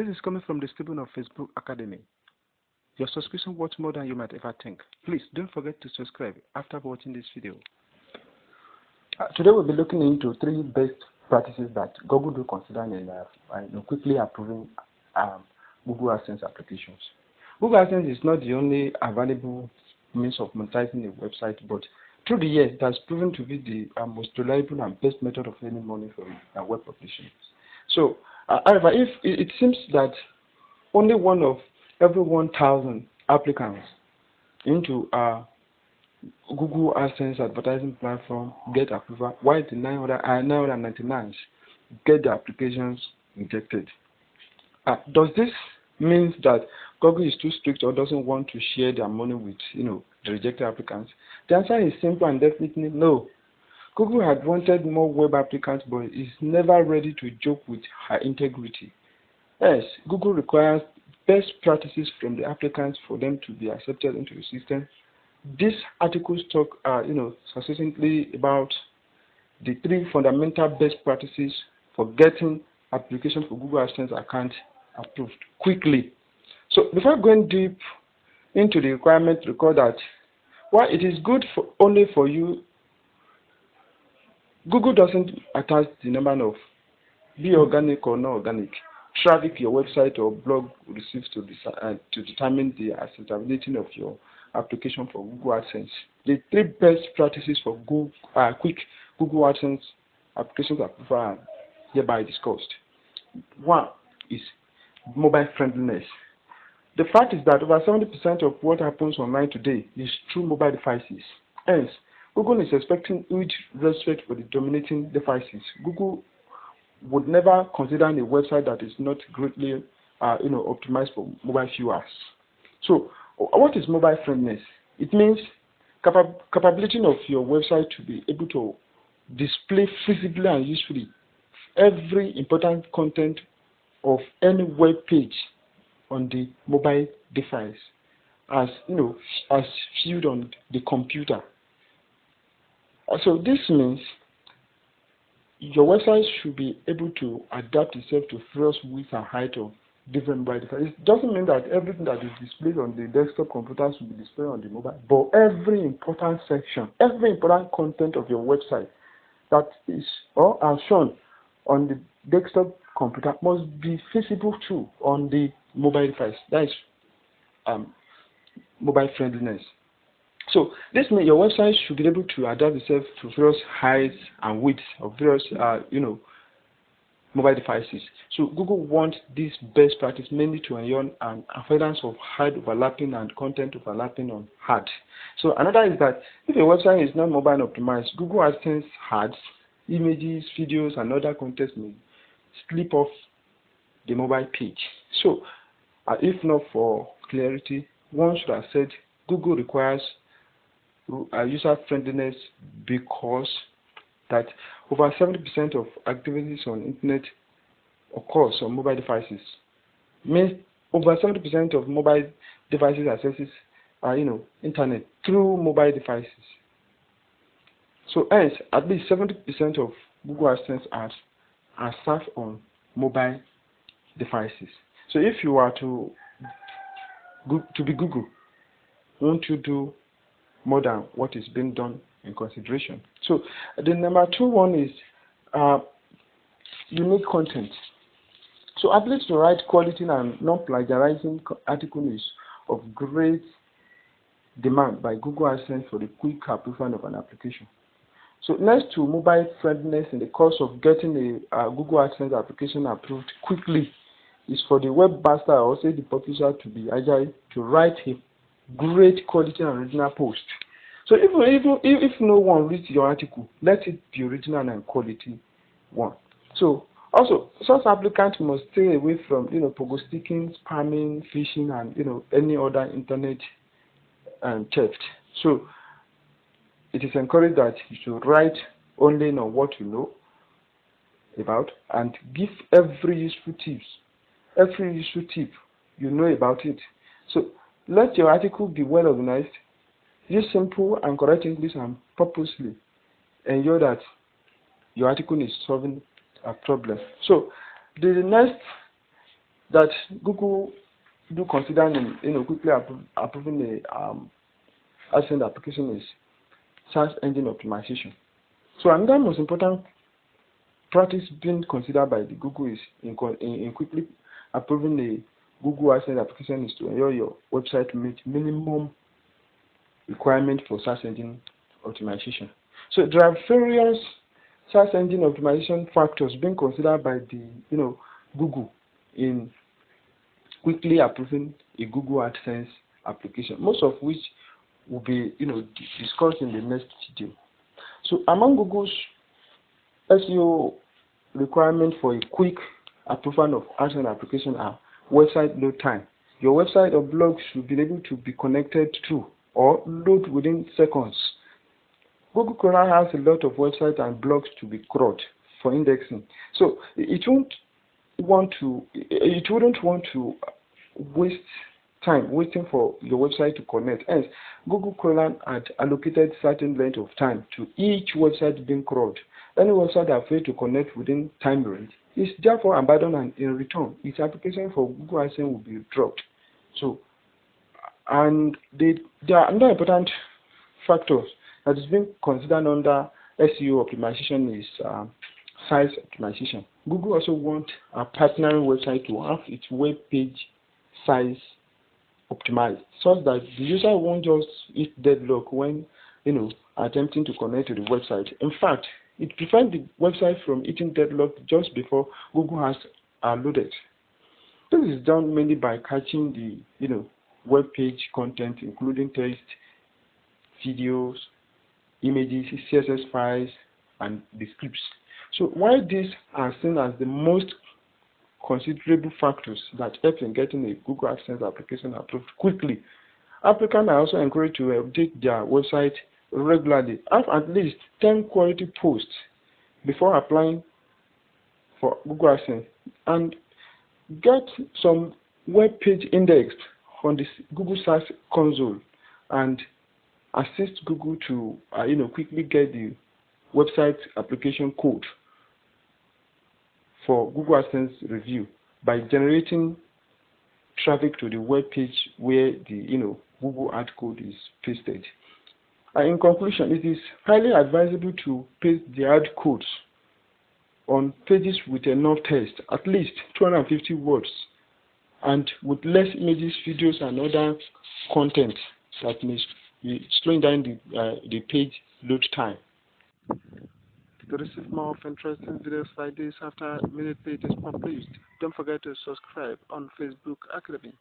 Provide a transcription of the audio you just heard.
This is coming from the student of Facebook Academy. Your subscription worth more than you might ever think. Please don't forget to subscribe after watching this video. Today we'll be looking into 3 best practices that Google do consider in quickly approving Google AdSense applications. Google AdSense is not the only available means of monetizing a website, but through the years it has proven to be the most reliable and best method of earning money from web publishing. So, however, if it seems that only one of every 1,000 applicants into Google AdSense advertising platform get approval, while the 999 get the applications rejected. Does this mean that Google is too strict or doesn't want to share their money with the rejected applicants? The answer is simple and definitely no. Google had wanted more web applicants, but is never ready to joke with her integrity. Yes, Google requires best practices from the applicants for them to be accepted into the system. These articles talk, succinctly about the 3 fundamental best practices for getting application for Google AdSense account approved quickly. So before going deep into the requirement, recall that while it is good only for you, Google doesn't attach the number of be organic or non organic traffic your website or blog receives to determine the acceptability of your application for Google AdSense. The 3 best practices for quick Google AdSense applications approval are hereby discussed. 1 is mobile friendliness. The fact is that over 70% of what happens online today is through mobile devices. Hence, Google is expecting huge respect for the dominating devices. Google would never consider a website that is not greatly optimized for mobile viewers. So, what is mobile friendliness? It means capability of your website to be able to display visibly and usefully every important content of any web page on the mobile device, as viewed on the computer. So this means your website should be able to adapt itself to various width and height of different mobile devices. It doesn't mean that everything that is displayed on the desktop computer should be displayed on the mobile, but every important section, every important content of your website that is or are shown on the desktop computer must be visible too on the mobile device. That is mobile friendliness. So this means your website should be able to adapt itself to various heights and widths of various mobile devices. So Google wants this best practice mainly to ensure an avoidance of height overlapping and content overlapping on HUD. So another is that if your website is not mobile optimized, Google AdSense HUDs, images, videos, and other content may slip off the mobile page. So if not for clarity, one should have said Google requires user friendliness because that over 70% of activities on internet occurs on mobile devices. Means over 70% of mobile devices accesses internet through mobile devices. So hence, at least 70% of Google AdSense ads are served on mobile devices. So if you are to be Google, won't you do more than what is being done in consideration? So the number 2 one is unique content. So ability to write quality and non-plagiarizing article is of great demand by Google AdSense for the quick approval of an application. So next to mobile friendliness in the course of getting a Google AdSense application approved quickly is for the webmaster or say the publisher to be agile to write a great quality and original post. So if no one reads your article, let it be original and quality one. So also, such applicants must stay away from pogo sticking, spamming, phishing, and any other internet theft. So it is encouraged that you should write only on what you know about and give every useful tip you know about it. So let your article be well organized. Use simple and correct English and purposely ensure that your article is solving a problem. So the next that Google do consider in quickly approving the AdSense application is search engine optimization. So another most important practice being considered by the Google is in quickly approving the Google AdSense application is to ensure your website meet minimum requirement for search engine optimization. So there are various search engine optimization factors being considered by the Google in quickly approving a Google AdSense application, most of which will be discussed in the next video. So among Google's SEO requirement for a quick approval of AdSense application are website load time. Your website or blog should be able to be connected to or load within seconds. Google Chrome has a lot of websites and blogs to be crawled for indexing, so it wouldn't want to waste time waiting for your website to connect. Hence, Google Chrome had allocated certain length of time to each website being crawled. Any website that fails to connect within time range is therefore abandoned, and in return, its application for Google AdSense will be dropped. So, and there are another important factors that is being considered under SEO optimization is size optimization. Google also wants a partnering website to have its web page size optimized, such that the user won't just hit deadlock when attempting to connect to the website. In fact, it prevents the website from hitting deadlock just before Google has loaded. This is done mainly by catching the web page content, including text, videos, images, CSS files, and the scripts. So while these are seen as the most considerable factors that help in getting a Google AdSense application approved quickly, applicants are also encouraged to update their website regularly, have at least 10 quality posts before applying for Google AdSense, and get some web page indexed on the Google Search Console, and assist Google to quickly get the website application code for Google AdSense review by generating traffic to the web page where the Google ad code is pasted. In conclusion, it is highly advisable to paste the ad codes on pages with enough text, at least 250 words, and with less images, videos, and other content that may be slowing down the page load time. To receive more of interesting videos like this after immediately it is published, don't forget to subscribe on Facebook Academy.